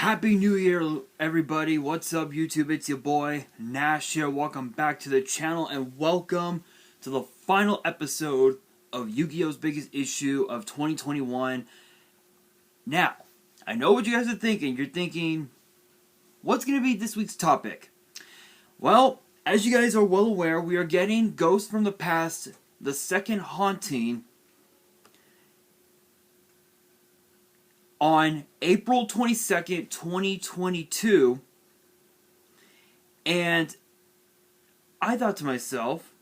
Happy New Year, everybody. What's up, YouTube? It's your boy, Nash here. Welcome back to the channel, and welcome to the final episode of Yu-Gi-Oh's biggest issue of 2021. Now, I know what you guys are thinking. You're thinking, what's going to be this week's topic? Well, as you guys are well aware, we are getting Ghosts from the Past, the second haunting, on April 22nd, 2022, and I thought to myself,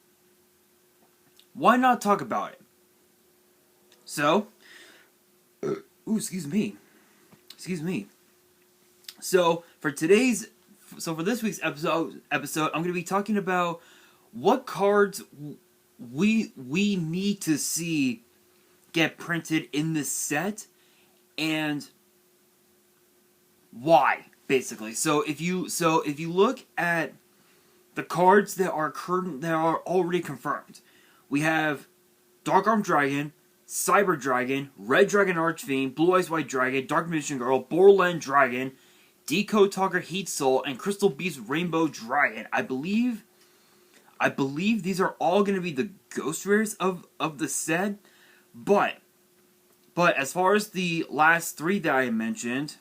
why not talk about it? So, excuse me. So, for this week's episode, I'm going to be talking about what cards we need to see get printed in this set, and why, basically. So if you look at the cards that are already confirmed, we have Dark Armed Dragon, Cyber Dragon, Red Dragon Archfiend, Blue Eyes White Dragon, Dark Magician Girl, Borland Dragon, Decode Talker Heat Soul, and Crystal Beast Rainbow Dragon. I believe these are all going to be the ghost rares of the set, but as far as the last three that I mentioned,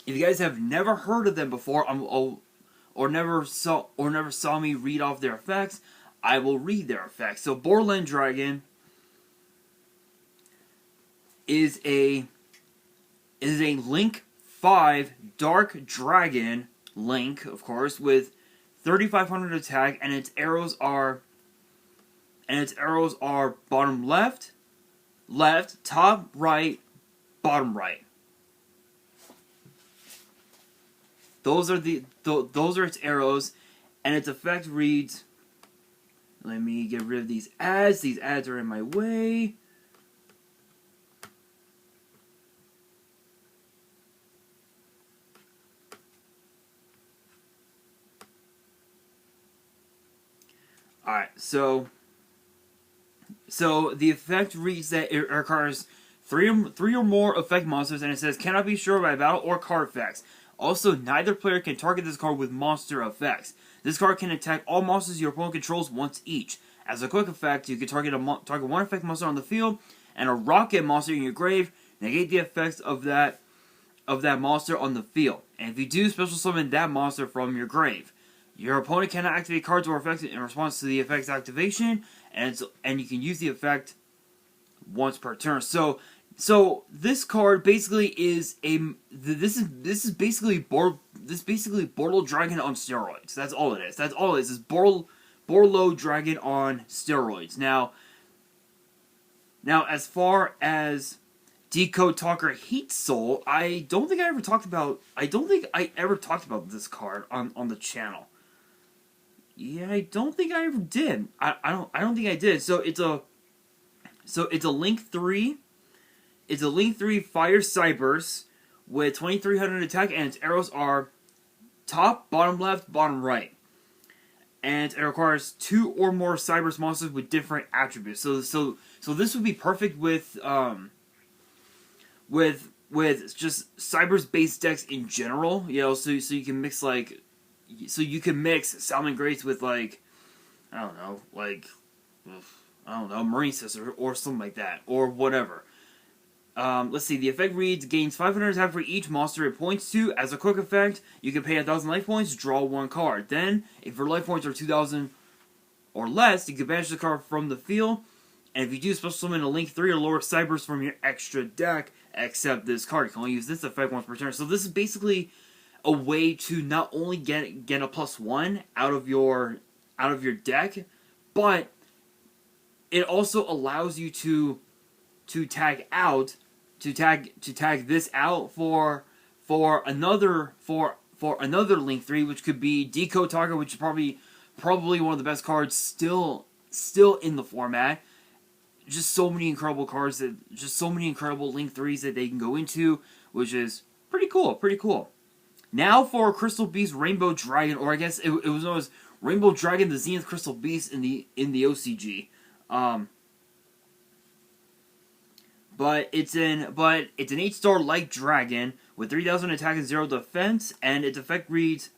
if you guys have never heard of them before, or never saw me read off their effects, I will read their effects. So Borland Dragon is a Link 5 Dark Dragon Link, of course, with 3,500 attack, and its arrows are bottom left, top right, bottom right. Those are its arrows, and its effect reads. Let me get rid of these ads. These ads are in my way. Alright, so the effect reads that it requires three or more effect monsters, and it says cannot be destroyed by battle or card effects. Also, neither player can target this card with monster effects. This card can attack all monsters your opponent controls once each. As a quick effect, you can target one effect monster on the field and a rocket monster in your grave. Negate the effects of that monster on the field. And if you do, special summon that monster from your grave. Your opponent cannot activate cards or effects in response to the effect's activation, and you can use the effect once per turn. So this card basically is this is basically Borland Dragon on steroids. That's all it is. That's all it is. It's Borland Dragon on steroids. Now as far as Decode Talker Heat Soul, I don't think I ever talked about this card on the channel. Yeah, I don't think I ever did. I don't think I did. So it's a Link 3. It's a Link 3 Fire Cybers with 2,300 attack, and its arrows are top, bottom left, bottom right. And it requires 2 or more Cybers monsters with different attributes. So this would be perfect with just Cybers based decks in general. You know, so you can mix Salmon Grace with Marine Sister or something like that, or whatever. Let's see, the effect reads, gains 500 attack for each monster it points to. As a quick effect, you can pay 1,000 life points, draw one card. Then, if your life points are 2,000 or less, you can banish the card from the field. And if you do, special summon a Link 3 or lower Cybers from your extra deck, except this card. You can only use this effect once per turn. So this is basically a way to not only get a +1 out of your deck, but it also allows you to tag this out for another Link 3, which could be Decode Talker, which is probably one of the best cards still in the format. Just so many incredible cards just so many incredible Link 3s that they can go into, which is pretty cool. Now for Crystal Beast Rainbow Dragon, or I guess it was known as Rainbow Dragon, the Zenith Crystal Beast in the OCG. But it's an 8-star Light Dragon with 3,000 attack and 0 defense, and its effect reads,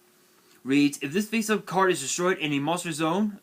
if this face-up card is destroyed in a monster zone,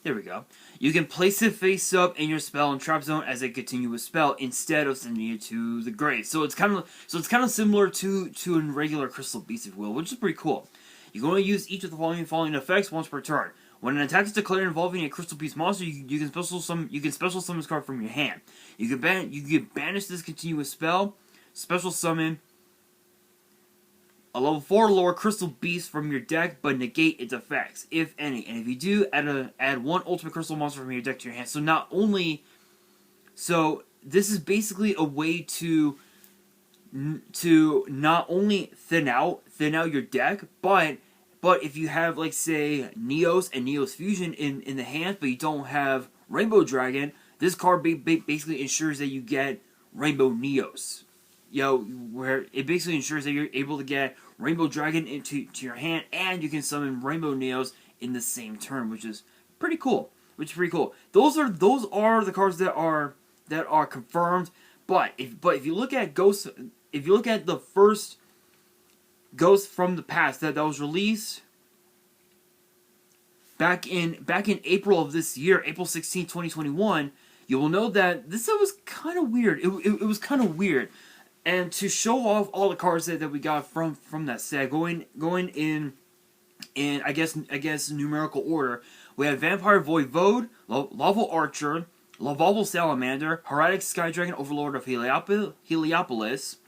there we go. You can place it face up in your spell and trap zone as a continuous spell instead of sending it to the grave. So it's kind of similar to a regular Crystal Beast, if you will, which is pretty cool. You can only use each of the following effects once per turn. When an attack is declared involving a Crystal Beast monster, you can special summon this card from your hand. You can banish this continuous spell, special summon a level 4 or lower Crystal Beast from your deck, but negate its effects, if any. And if you do, add one Ultimate Crystal Monster from your deck to your hand. So this is basically a way to not only thin out your deck, but if you have, like, say, Neos and Neos Fusion in the hand, but you don't have Rainbow Dragon, this card basically ensures that you get Rainbow Neos. Where it basically ensures that you're able to get Rainbow Dragon into your hand, and you can summon Rainbow Neos in the same turn, which is pretty cool. Those are the cards that are confirmed. But if you look at the first Ghost from the Past that was released back in April of this year, April 16, 2021, you will know that this was kind of weird. It was kind of weird. And to show off all the cards that we got from that set, going in I guess numerical order, we have Vampire Voivode, Lava Archer, Lavalval Salamander, Heretic Sky Dragon, Overlord of Heliopolis,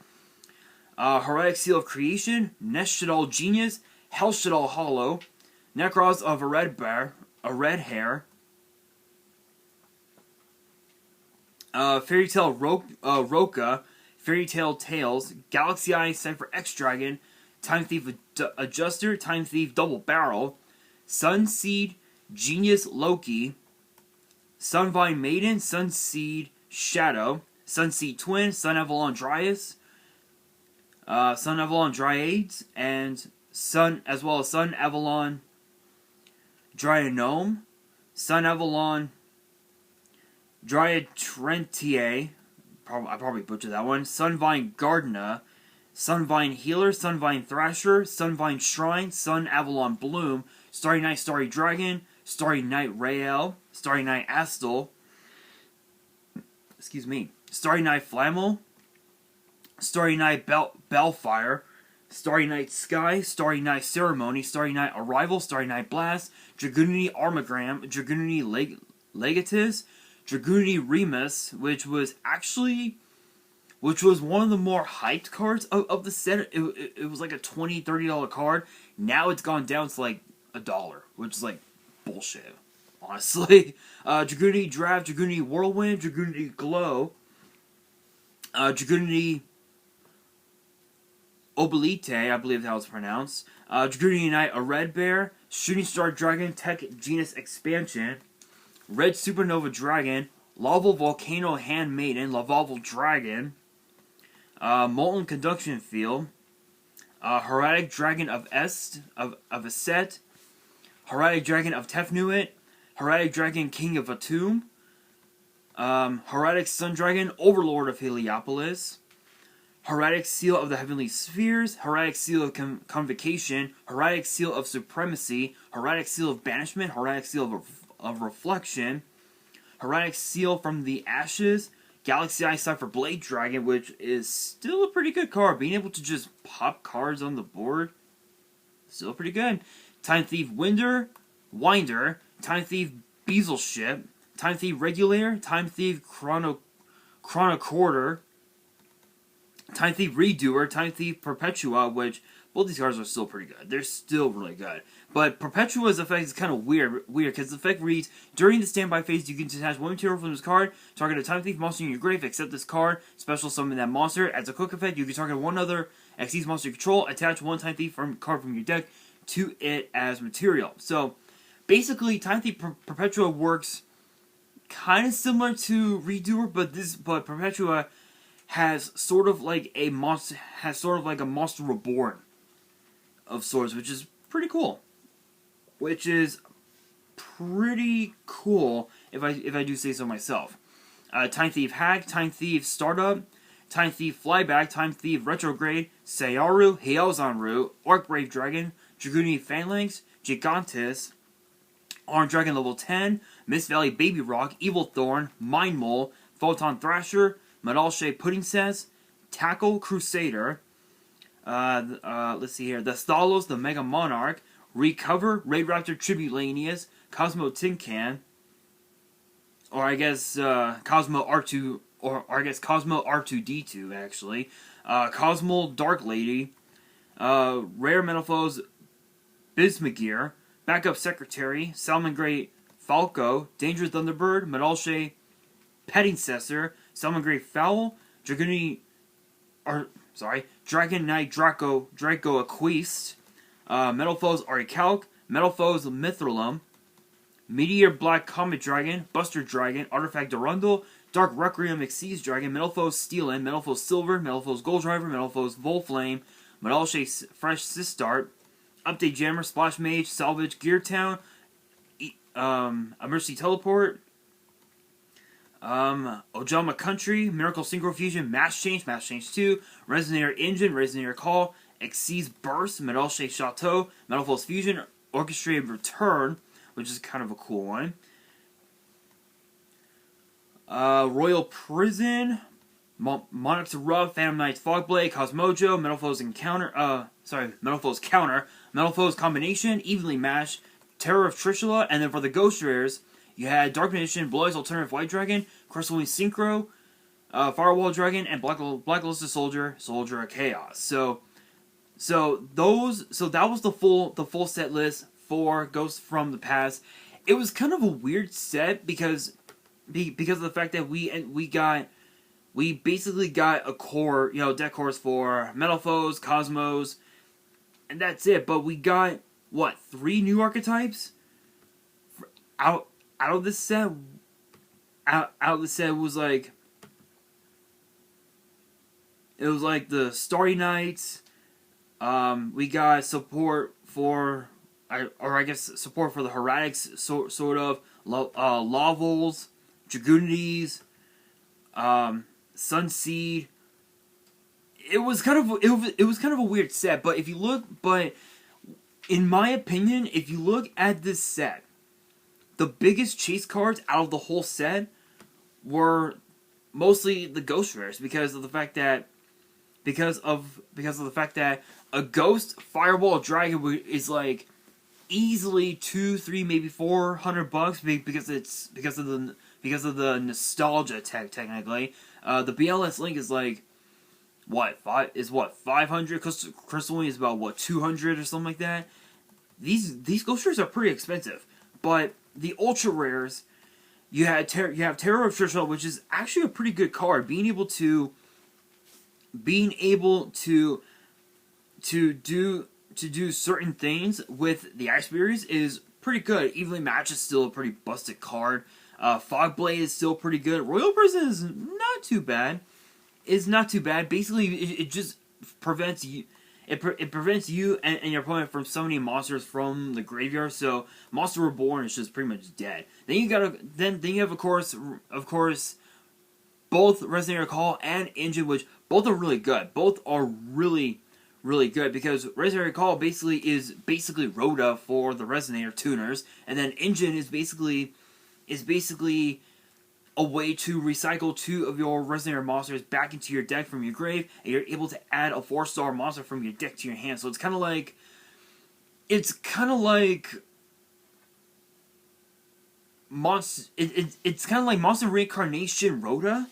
Heretic Seal of Creation, Neshadal Genius, Hellshadal Hollow, Necros of a Red Hare, Fairy Tale Roka, Fairy Tale Tales, Galaxy Eye Cypher X Dragon, Time Thief Adjuster, Time Thief Double Barrel, Sunseed Genius Loki, Sunvine Maiden, Sunseed Shadow, Sunseed Twin, Sun Avalon Dryas, Sun Avalon Dryades, and Sun Avalon Dryanome, Sun Avalon Dryatrentier, I probably butchered that one, Sunvine Gardena, Sunvine Healer, Sunvine Thrasher, Sunvine Shrine, Sun Avalon Bloom, Starry Night Starry Dragon, Starry Night Rael, Starry Night Astal, Starry Night Flammel, Starry Night Bellfire, Starry Night Sky, Starry Night Ceremony, Starry Night Arrival, Starry Night Blast, Dragoonity Armagram, Dragoonity Legatus, Dragoonity Remus, which was one of the more hyped cards of the set. It was like a $20, $30 card. Now it's gone down to like $1, which is like bullshit, honestly. Dragoonity Draft, Dragoonity Whirlwind, Dragoonity Glow, Dragoonity Oblite, I believe that was pronounced, Dragoonity Knight, a Red Bear, Shooting Star Dragon Tech Genus Expansion, Red Supernova Dragon, Laval Volcano Handmaiden, Lavalval Dragon, Molten Conduction Field, Heretic Dragon of Aset, Heretic Dragon of Tefnuit, Heretic Dragon King of Atum, Heretic Sun Dragon, Overlord of Heliopolis, Heretic Seal of the Heavenly Spheres, Heretic Seal of Convocation, Heretic Seal of Supremacy, Heretic Seal of Banishment, Heretic Seal of Reflection, Heretic Seal from the Ashes, Galaxy Eye Cypher Blade Dragon, which is still a pretty good card. Being able to just pop cards on the board, still pretty good. Time Thief Winder, Time Thief Beazle Ship, Time Thief Regulator, Time Thief Chronocorder, Time Thief Redoer, Time Thief Perpetua, which both these cards are still pretty good. They're still really good. But Perpetua's effect is kind of weird because the effect reads, during the standby phase, you can detach one material from this card, target a Time Thief monster in your grave, except this card, special summon that monster. As a quick effect, you can target one other Xyz monster you control, attach one Time Thief card from your deck to it as material. So, basically, Time Thief Perpetua works kind of similar to Redoer, but Perpetua has sort of like a monster reborn of sorts, which is pretty cool. Which is pretty cool if I do say so myself. Time Thief Hack, Time Thief Startup, Time Thief Flyback, Time Thief Retrograde, Sayaru, Heozanru, Orc Brave Dragon, Draguni Phalanx, Gigantis, Armed Dragon level 10, Mist Valley Baby Rock, Evil Thorn, Mind Mole, Photon Thrasher, Medalche Pudding Cess, Tackle Crusader, let's see here, the Thalos, the Mega Monarch, Recover, Raid Raptor Tribute Lanius, Cosmo Tin Can, or I guess Cosmo R2, or I guess Cosmo R2D2 actually, Cosmo Dark Lady, Rare Metal Foes Bismugear, Backup Secretary, Salmon Great Falco, Dangerous Thunderbird, Medalche Petting Cessor, Salmon Great Fowl, Dragon Knight Draco Aqueist, Metal Foes Aricalc, Metal Foes Mithralum, Meteor Black Comet Dragon, Buster Dragon, Artifact Durundle, Dark Requiem Exceeds Dragon, Metal Foes Steelin, Metal Foes Silver, Metal Foes Gold Driver, Metal Foes Volflame, Medalche Fresh Sistart, Update Jammer, Splash Mage, Salvage Gear Town, Emergency Teleport, Ojama Country, Miracle Synchro Fusion, Mass Change 2, Resonator Engine, Resonator Call, Exceeds Burst, Medalche Chateau, Metal Force Fusion, Orchestrated Return, which is kind of a cool one, Royal Prison, Monarch's Rub, Phantom Knight's Fogblade, Cosmojo, Metal Foes Encounter, Metal Foes Counter, Metal Foes Combination, Evenly Matched, Terror of Trishula, and then for the Ghost Rares, you had Dark Magician, Blue Eyes Alternative White Dragon, Crystal Wing Synchro, Firewall Dragon, and Blacklisted Soldier of Chaos. So that was the full set list for Ghosts from the Past. It was kind of a weird set because of the fact that we basically got a core, deck cores for Metal Foes, Cosmos, and that's it. But we got, what, 3 new archetypes? Out of this set? Out of the set was like... It was like the Starry Knights. We got support for... support for the Heretics, sort of. Lavels, Dragunities, Sunseed. It was kind of a weird set, but in my opinion, if you look at this set, the biggest chase cards out of the whole set were mostly the Ghost Rares because of the fact that a Ghost Fireball Dragon is like easily $200, $300, maybe $400 because of the nostalgia technically. The BLS Link is like what 500. Crystal Wing is about what 200 or something like that. These Ghost Rares are pretty expensive, but the Ultra Rares, you have Terror of Trishula, which is actually a pretty good card. Being able to do certain things with the Ice Berries is pretty good. Evenly Matched is still a pretty busted card. Fogblade is still pretty good. Royal Prison is not too bad. Basically, it just prevents you. It prevents you and your opponent from summoning monsters from the graveyard. So Monster Reborn is just pretty much dead. Then you have of course both Resonator Call and Engine, which both are really good. Both are really good because Resonator Call is basically Rhoda for the Resonator tuners, and then Engine is basically a way to recycle 2 of your Resonator monsters back into your deck from your grave, and you're able to add a 4-star monster from your deck to your hand. So it's kind of like Monster Reincarnation Rhoda,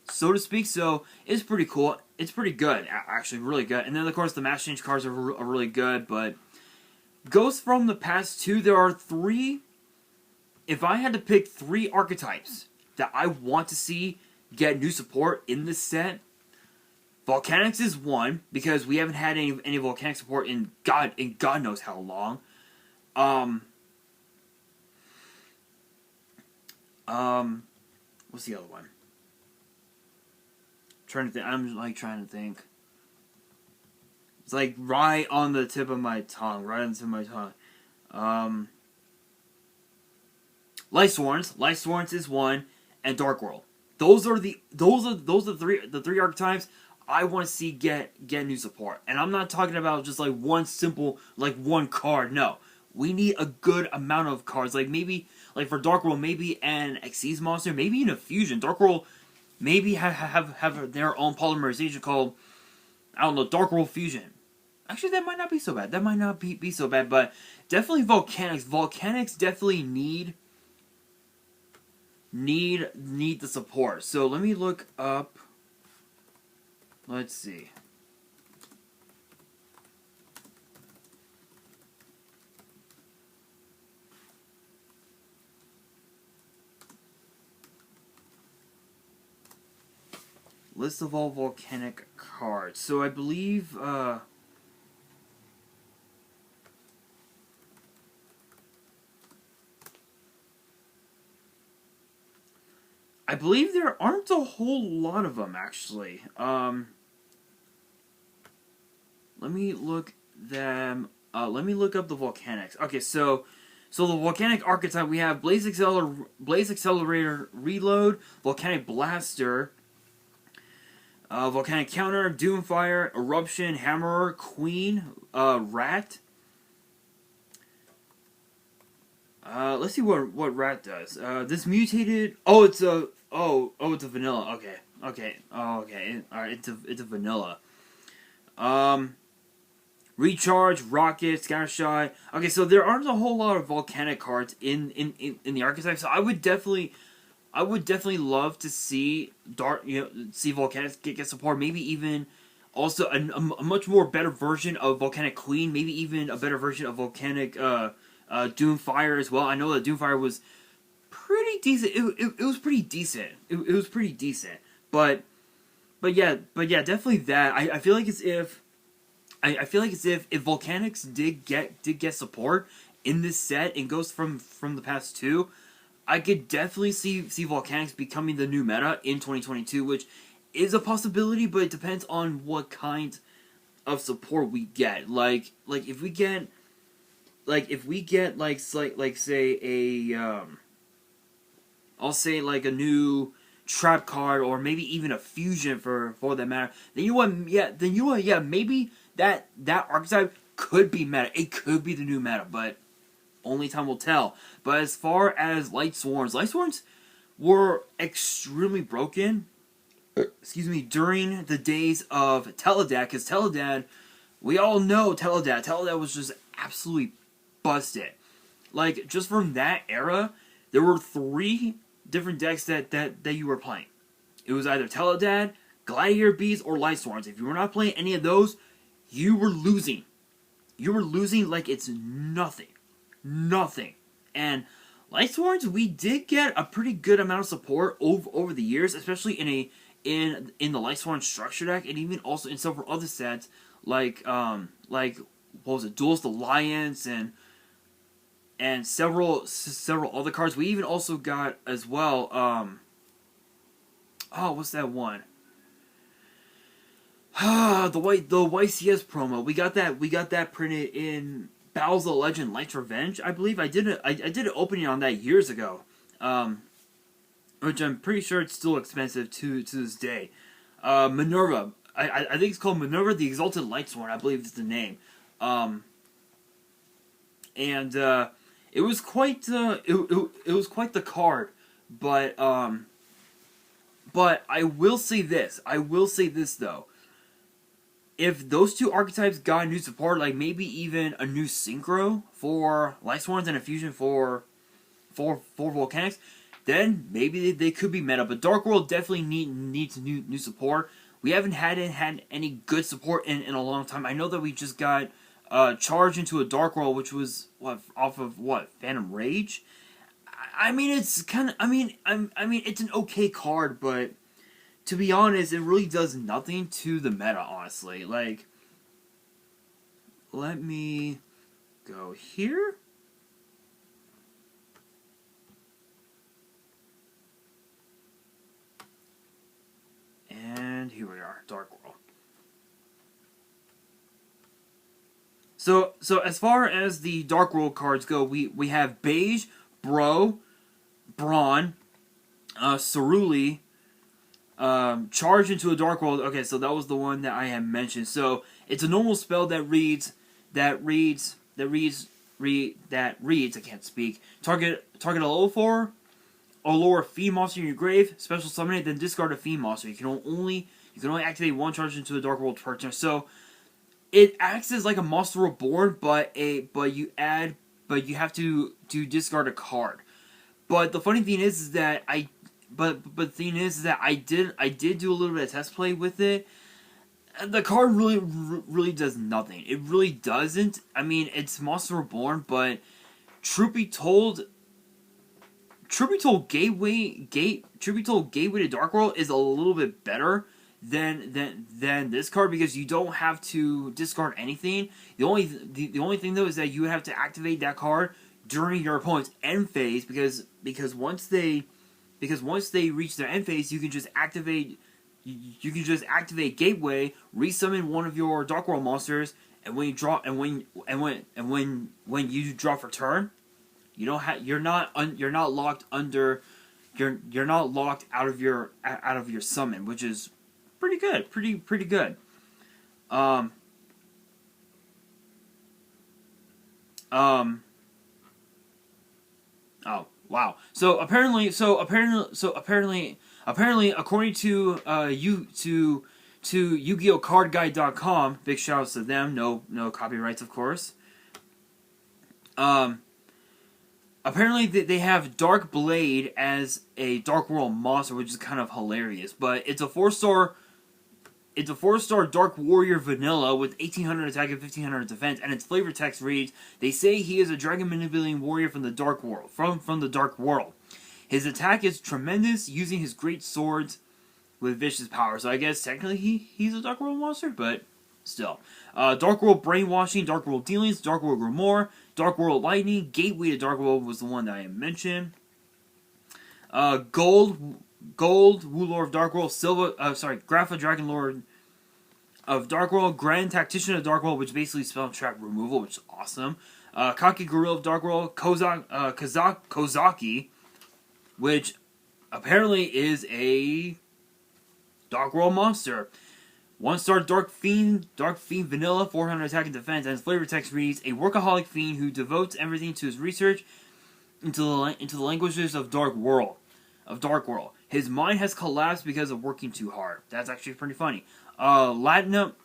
so to speak. So it's pretty cool. It's pretty good, actually, really good. And then of course the Mass Change cards are really good. But Ghosts from the Past 2, there are 3. If I had to pick 3 archetypes that I want to see get new support in this set, Volcanics is one, because we haven't had any Volcanic support in God knows how long. What's the other one? I'm trying to think. It's like right on the tip of my tongue. Light Sworns is one, and Dark World. Those are the three archetypes I want to see get new support. And I'm not talking about just like one simple like one card. No, we need a good amount of cards. Like maybe like for Dark World, maybe an Xyz monster, maybe in a fusion. Dark World maybe have their own polymerization called, I don't know, Dark World Fusion. Actually, that might not be so bad. That might not be so bad, but definitely Volcanics. Volcanics definitely need the support. So let me look up. Let's see. List of all volcanic cards. So I believe there aren't a whole lot of them, actually. Let me look them. Let me look up the volcanics. Okay, so the volcanic archetype we have Blaze Accelerator, Reload, Volcanic Blaster, Volcanic Counter, Doomfire, Eruption, Hammerer, Queen, Rat. Let's see what Rat does. This mutated. Oh, it's a. It's a vanilla. Okay. All right, it's a vanilla. Recharge, Rocket, Scattershot. Okay, so there aren't a whole lot of volcanic cards in the archetype. So I would definitely love to see see volcanics get support. Maybe even also a much more better version of Volcanic Queen. Maybe even a better version of Volcanic Doomfire as well. I know that Doomfire was pretty decent. It was pretty decent. It was pretty decent. But yeah, definitely that. I feel like as if if Volcanics did get support in this set and goes from the past two, I could definitely see Volcanics becoming the new meta in 2022, which is a possibility, but it depends on what kind of support we get. Like if we get say a I'll say like a new trap card or maybe even a fusion for that matter. Then you know what? Yeah, maybe that archetype could be meta. It could be the new meta, but only time will tell. But as far as Light Sworns were extremely broken. Excuse me, during the days of Teledad, because Teledad, we all know Teledad. Teledad was just absolutely busted. Like just from that era, there were 3 different decks that you were playing. It was either Teledad, Gladiator Bees, or Light Sworns. If you were not playing any of those, you were losing. You were losing like it's nothing. Nothing. And Light Sworns, we did get a pretty good amount of support over the years, especially in the Light Sworn structure deck, and even also in several other sets like what was it, Duelist Alliance and several other cards. We even also got as well what's that one? the YCS promo. We got that printed in Battles of the Legend Light's Revenge, I believe. I did an opening on that years ago. Which I'm pretty sure it's still expensive to this day. Minerva. I think it's called Minerva the Exalted Light Sworn, I believe is the name. It was quite it was quite the card, but I will say this. Though. If those 2 archetypes got new support, like maybe even a new synchro for Light Sworns and a fusion for Volcanics, then maybe they could be meta. But Dark World definitely needs new support. We haven't had any good support in a long time. I know that we just got Charge into a Dark World, which was off of Phantom Rage. I mean, it's kind of. I mean, it's an okay card, but to be honest, it really does nothing to the meta. Honestly, like, let me go here. And here we are, Dark World. So as far as the Dark World cards go, we have Beige, Bro, Brawn, Ceruli, charge into a dark world. Okay, so that was the one that I had mentioned. So it's a normal spell that reads. I can't speak. Target a level 4 or lower Fiend monster in your grave. Special summon it, then discard a Fiend monster. You can only activate one charge into a dark world per turn. So it acts as like a monster reborn, but you have to discard a card. But the funny thing is that I did do a little bit of test play with it. The card really does nothing. It really doesn't. I mean, it's Monster Reborn, but truth be told, Gateway to Dark World is a little bit better than this card because you don't have to discard anything. The only thing though is that you have to activate that card during your opponent's end phase because once they reach their end phase, you can just activate Gateway, resummon one of your Dark World monsters, and when you draw when you draw for turn, you're not locked out of your summon, which is pretty good, pretty good. Oh wow! So apparently, according to Yu-Gi-Oh cardguide.com, big shoutouts to them. No copyrights, of course. Apparently they have Dark Blade as a Dark World monster, which is kind of hilarious. But it's a 4-star. It's a 4-star Dark Warrior vanilla with 1800 attack and 1500 defense, and its flavor text reads, "They say he is a dragon manipulating warrior from the Dark World. From the Dark World. His attack is tremendous, using his great swords with vicious power." So I guess technically he's a Dark World monster, but still. Dark World Brainwashing, Dark World Dealings, Dark World Grimoire, Dark World Lightning, Gateway to Dark World was the one that I mentioned. Gold, Wu Lord of Dark World, Grapha Dragon Lord of Dark World, Grand Tactician of Dark World, which basically spell trap removal, which is awesome. Kaki Gorilla of Dark World, Kozaki, which apparently is a Dark World monster. 1-star Dark Fiend Vanilla, 400 attack and defense, and his flavor text reads, "A workaholic fiend who devotes everything to his research into the languages of Dark World. His mind has collapsed because of working too hard." That's actually pretty funny. Latinum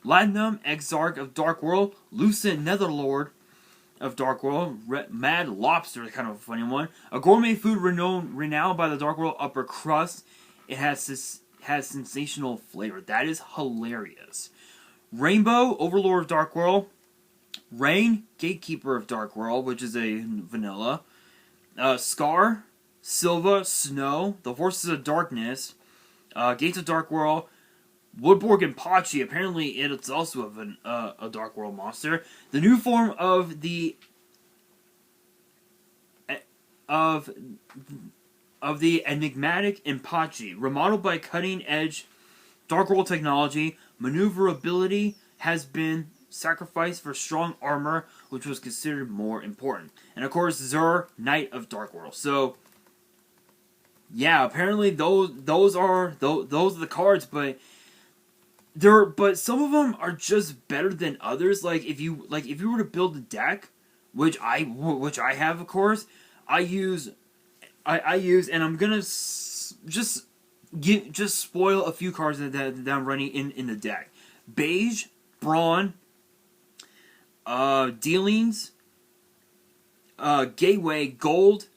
Exarch of Dark World, Lucent Netherlord of Dark World, Mad Lobster, kind of a funny one. A gourmet food renowned by the Dark World upper crust. It has sensational flavor. That is hilarious. Rainbow, Overlord of Dark World. Rain, Gatekeeper of Dark World, which is a vanilla. Scar, Silva, Snow, the Forces of Darkness, Gates of Dark World, Woodborg and Pachi. Apparently, it's also a Dark World monster. The new form of the enigmatic Impachi, remodeled by cutting-edge Dark World technology. Maneuverability has been sacrificed for strong armor, which was considered more important. And of course, Zur, Knight of Dark World. So, yeah, apparently those are the cards, but some of them are just better than others. Like if you were to build a deck, which I have, of course, I use, and I'm gonna just spoil a few cards that I'm running in the deck. Beige, Brawn, Dealings, Gateway, Gold,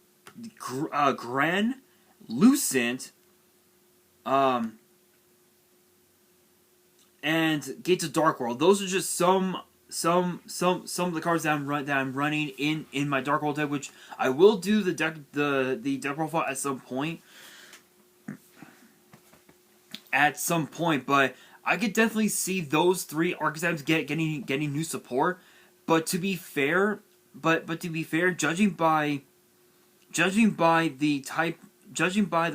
Gren, Lucent, and Gates of Dark World. Those are just some of the cards that I'm running in my Dark World deck, which I will do the deck profile at some point. But I could definitely see those 3 archetypes getting new support. But to be fair, judging by the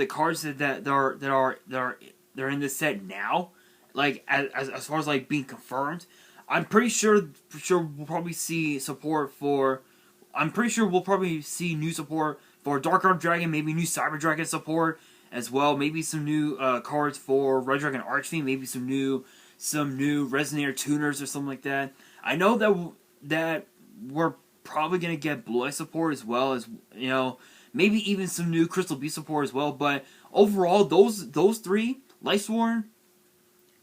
cards that are in this set now, like as far as like being confirmed, I'm pretty sure we'll probably see support for. I'm pretty sure we'll probably see new support For Borland Dragon, maybe new Cyber Dragon support as well. Maybe some new cards for Red Dragon Archfiend. Maybe some new Resonator tuners or something like that. I know that we're probably gonna get Blue Eye support as well as, you know, maybe even some new Crystal Beast support as well. But overall, those three, Lightsworn,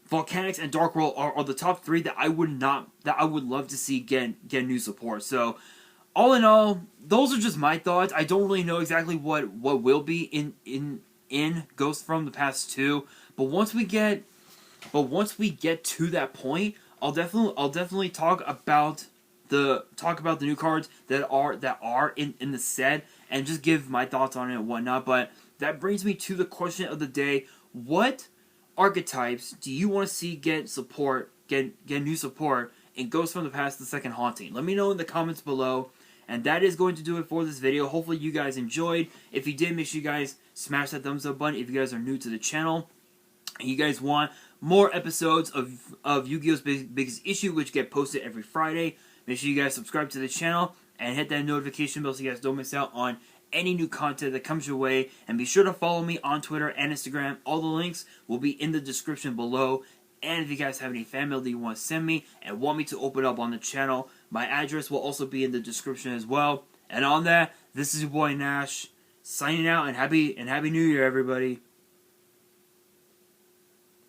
Volcanics, and Dark World are the top three that I would love to see get new support. So all in all, those are just my thoughts. I don't really know exactly what will be in Ghost from the Past 2, but once we get to that point, I'll definitely talk about the new cards that are in the set and just give my thoughts on it and whatnot. But that brings me to the question of the day: what archetypes do you want to see get new support in Ghost from the Past: The Second Haunting? Let me know in the comments below. And that is going to do it for this video. Hopefully you guys enjoyed. If you did, make sure you guys smash that thumbs up button if you guys are new to the channel and you guys want more episodes of Yu-Gi-Oh's biggest issue, which get posted every Friday. Make sure you guys subscribe to the channel and hit that notification bell so you guys don't miss out on any new content that comes your way. And be sure to follow me on Twitter and Instagram. All the links will be in the description below. And if you guys have any fan mail that you want to send me and want me to open up on the channel, my address will also be in the description as well. And on that, this is your boy Nash, signing out, and happy New Year, everybody.